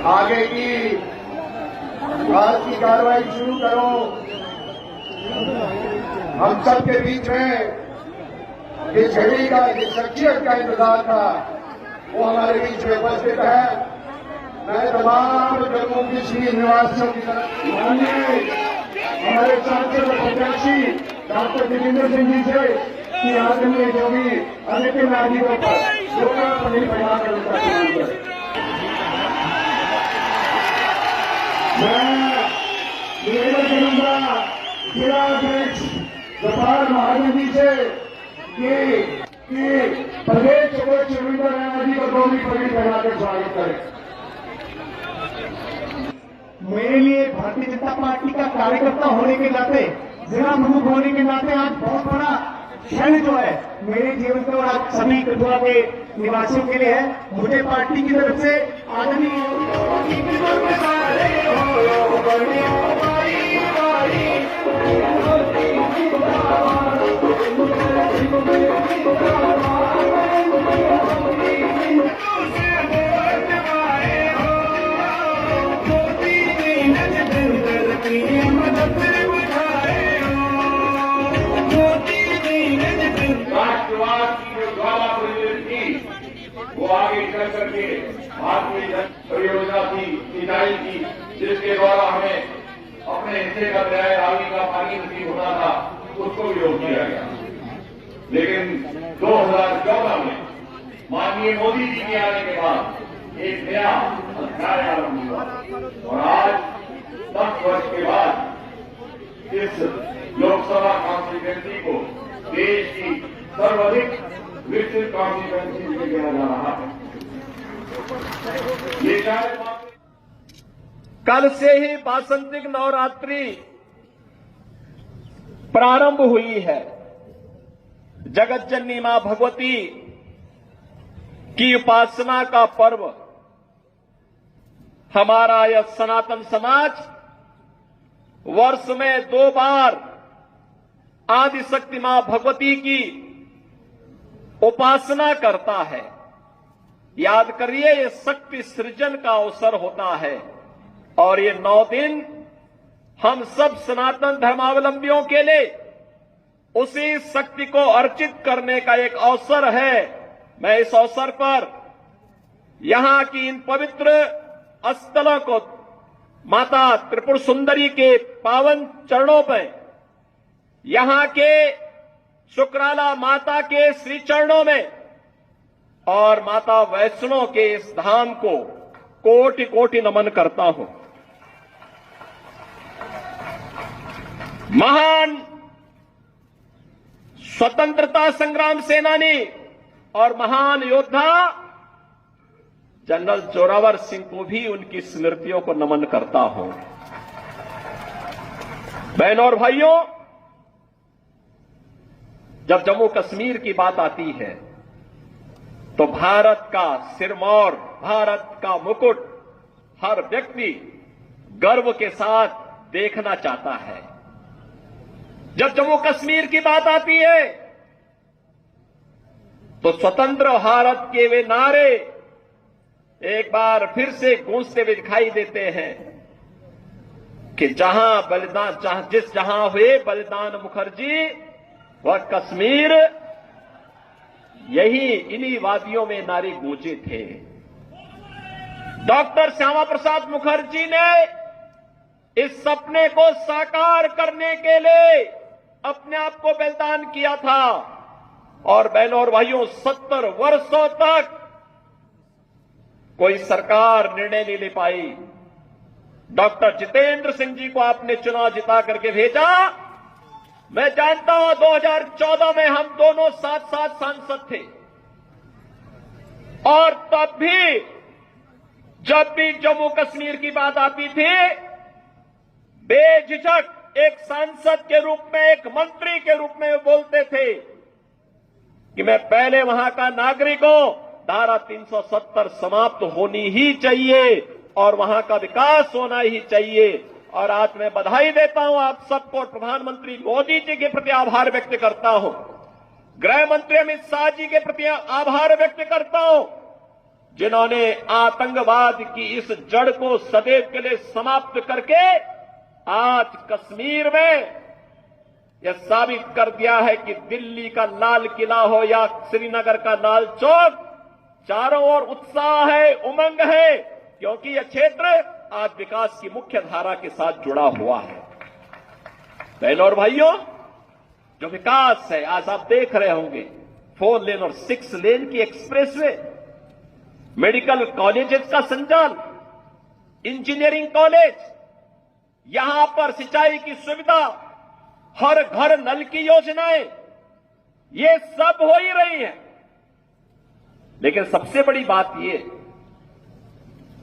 आगे की आज की कार्रवाई शुरू करो। हम सबके बीच में जिस छवि का, जिस शख्सियत का इंतजार था, वो हमारे बीच में उपस्थित है। मैं तमाम जम्मू कश्मीर निवासियों की तरफ हमारे सांसद प्रत्याशी डॉक्टर जितेंद्र सिंह जी से कि आदरणीय जो भी अन्य नागरिकों पर नहीं फैलाकर उनका चुनाव करें। मैं निवेदन करूंगा जिला अध्यक्ष गोपाल महाजन जी से कि प्रदेश को चुनिंदा रैना जी को दोनों पगड़ी पहनाकर स्वागत करें। मेरे लिए भारतीय जनता पार्टी का कार्यकर्ता होने के नाते, जिला प्रमुख होने के नाते आज बहुत बड़ा क्षण जो है मेरे जीवन में और आप सभी कठुआ के निवासियों के लिए है। मुझे पार्टी की तरफ से राष्ट्रवाद की जो ज्वाला प्रज्वलित थी वो आगे चल करके भारतीय जन परियोजना थी, सिंचाई की, जिसके द्वारा हमें अपने हिस्से का दरियाई रावी का पानी नसीब होता था, उसको भी रोक दिया गया। लेकिन 2014 में माननीय मोदी जी के आने के बाद एक नया अध्याय आरंभ हुआ और आज 10 वर्ष के बाद इस लोकसभा कॉन्स्टिट्यूएंसी को देश की सर्वाधिक विकसित कॉन्स्टिट्यूएंसी में किया जा रहा है। ये शायद कल से ही वासंतिक नवरात्रि प्रारंभ हुई है। जगत जननी मां भगवती की उपासना का पर्व हमारा यह सनातन समाज वर्ष में 2 बार आदिशक्ति मां भगवती की उपासना करता है। याद करिए, ये शक्ति सृजन का अवसर होता है और ये 9 दिन हम सब सनातन धर्मावलंबियों के लिए उसी शक्ति को अर्चित करने का एक अवसर है। मैं इस अवसर पर यहां की इन पवित्र स्थलों को माता त्रिपुर सुंदरी के पावन चरणों पर, यहां के शुक्राला माता के श्री चरणों में और माता वैष्णो के इस धाम को कोटि कोटि नमन करता हूं। महान स्वतंत्रता संग्राम सेनानी और महान योद्धा जनरल जोरावर सिंह को भी उनकी स्मृतियों को नमन करता हूं। बहनों और भाइयों, जब जम्मू कश्मीर की बात आती है तो भारत का सिरमौर, भारत का मुकुट हर व्यक्ति गर्व के साथ देखना चाहता है। जब जम्मू कश्मीर की बात आती है तो स्वतंत्र भारत के वे नारे एक बार फिर से गूंजते हुए दिखाई देते हैं कि जहां हुए बलिदान मुखर्जी वह कश्मीर, यही इन्हीं वादियों में नारे गूंजे थे। डॉक्टर श्यामा प्रसाद मुखर्जी ने इस सपने को साकार करने के लिए अपने आप को बलिदान किया था और बहनों और भाइयों, 70 वर्षों तक कोई सरकार निर्णय नहीं ले पाई। डॉक्टर जितेंद्र सिंह जी को आपने चुनाव जिता करके भेजा। मैं जानता हूं 2014 में हम दोनों साथ साथ सांसद थे और तब भी जब भी जम्मू कश्मीर की बात आती थी, बेझिझक एक सांसद के रूप में, एक मंत्री के रूप में बोलते थे कि मैं पहले वहां का नागरिक हूं, धारा 370 समाप्त होनी ही चाहिए और वहां का विकास होना ही चाहिए। और आज मैं बधाई देता हूं आप सबको, प्रधानमंत्री मोदी जी के प्रति आभार व्यक्त करता हूं, गृह मंत्री अमित शाह जी के प्रति आभार व्यक्त करता हूं जिन्होंने आतंकवाद की इस जड़ को सदैव के लिए समाप्त करके आज कश्मीर में यह साबित कर दिया है कि दिल्ली का लाल किला हो या श्रीनगर का लाल चौक, चारों ओर उत्साह है, उमंग है, क्योंकि यह क्षेत्र आज विकास की मुख्य धारा के साथ जुड़ा हुआ है। बहनों और भाइयों, जो विकास है आज आप देख रहे होंगे, 4 लेन और 6 लेन की एक्सप्रेसवे, मेडिकल कॉलेजेस का संचालन, इंजीनियरिंग कॉलेज, यहां पर सिंचाई की सुविधा, हर घर नल की योजनाएं, ये सब हो ही रही है। लेकिन सबसे बड़ी बात ये,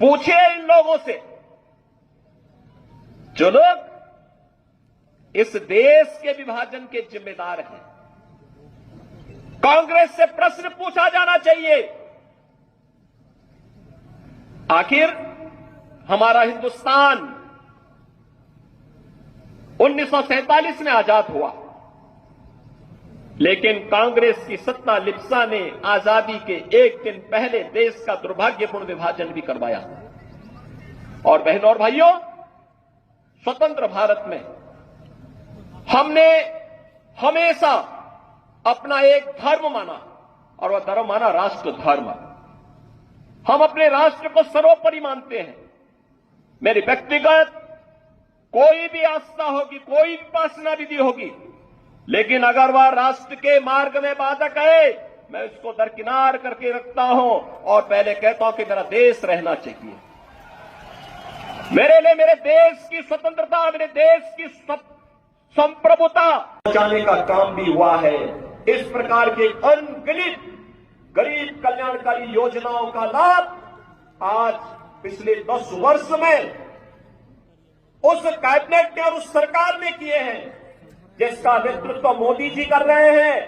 पूछिए इन लोगों से जो लोग इस देश के विभाजन के जिम्मेदार हैं, कांग्रेस से प्रश्न पूछा जाना चाहिए, आखिर हमारा हिंदुस्तान 1947 में आजाद हुआ, लेकिन कांग्रेस की सत्ता लिप्सा ने आजादी के एक दिन पहले देश का दुर्भाग्यपूर्ण विभाजन भी करवाया। और बहनों और भाइयों, स्वतंत्र भारत में हमने हमेशा अपना एक धर्म माना, और वह धर्म माना राष्ट्र धर्म। हम अपने राष्ट्र को सर्वोपरि मानते हैं। मेरी व्यक्तिगत कोई भी आस्था होगी, कोई भी उपासना विधि होगी, लेकिन अगर वह राष्ट्र के मार्ग में बाधक है, मैं उसको दरकिनार करके रखता हूं और पहले कहता हूं कि मेरा देश रहना चाहिए। मेरे लिए मेरे देश की स्वतंत्रता, मेरे देश की संप्रभुता बचाने का काम भी हुआ है। इस प्रकार के अनगिनत गरीब कल्याणकारी योजनाओं का लाभ आज पिछले 10 वर्ष में उस कैबिनेट ने और उस सरकार ने किए हैं, जिसका नेतृत्व मोदी जी कर रहे हैं,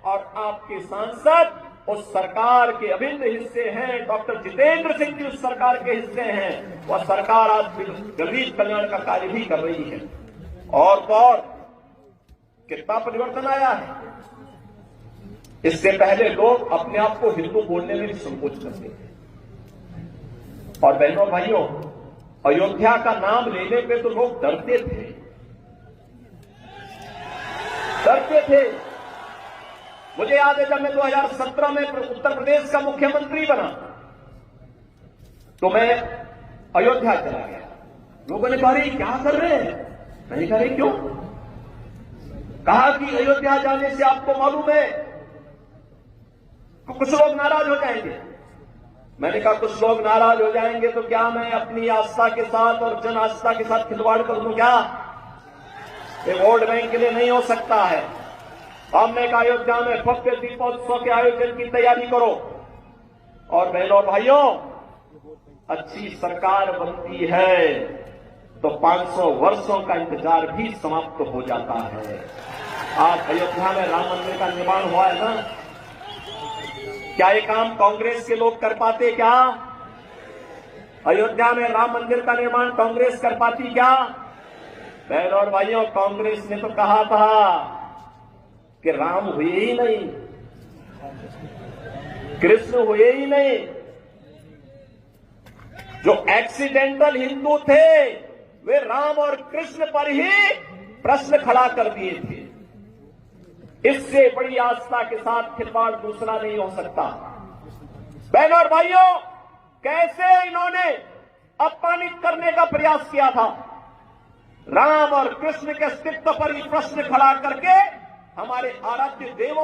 और आपके सांसद उस सरकार के अभिन्न हिस्से हैं। डॉक्टर जितेंद्र सिंह जी उस सरकार के हिस्से हैं। वह सरकार आज गरीब कल्याण का कार्य भी कर रही है। और तो और कितना परिवर्तन आया है। इससे पहले लोग अपने आप को हिंदू बोलने में भी संकोच करते थे। और बहनों भाइयों, अयोध्या का नाम लेने पे तो लोग डरते थे। मुझे याद है जब मैं 2017 में उत्तर प्रदेश का मुख्यमंत्री बना तो मैं अयोध्या चला गया। लोगों ने कहा क्या कर रहे हैं? मैंने कहा क्यों? कहा कि अयोध्या जाने से आपको मालूम है कुछ लोग नाराज हो जाएंगे। मैंने कहा कुछ लोग नाराज हो जाएंगे तो क्या मैं अपनी आस्था के साथ और जन आस्था के साथ खिलवाड़ कर दूं क्या? ये वोट बैंक के लिए नहीं हो सकता है। हमने कहा अयोध्या में भव्य दीपोत्सव के आयोजन की तैयारी करो। और बहनों और भाइयों, अच्छी सरकार बनती है तो 500 वर्षों का इंतजार भी समाप्त हो जाता है। आज अयोध्या में राम मंदिर का निर्माण हुआ है ना, क्या ये काम कांग्रेस के लोग कर पाते क्या? अयोध्या में राम मंदिर का निर्माण कांग्रेस कर पाती क्या? बहनों और भाइयों, कांग्रेस ने तो कहा था कि राम हुए ही नहीं, कृष्ण हुए ही नहीं। जो एक्सीडेंटल हिंदू थे वे राम और कृष्ण पर ही प्रश्न खड़ा कर दिए थे। इससे बड़ी आस्था के साथ खिलवाड़ दूसरा नहीं हो सकता। बहनों और भाइयों, कैसे इन्होंने अपमानित करने का प्रयास किया था। राम और कृष्ण के अस्तित्व पर ही प्रश्न खड़ा करके हमारे आराध्य देवों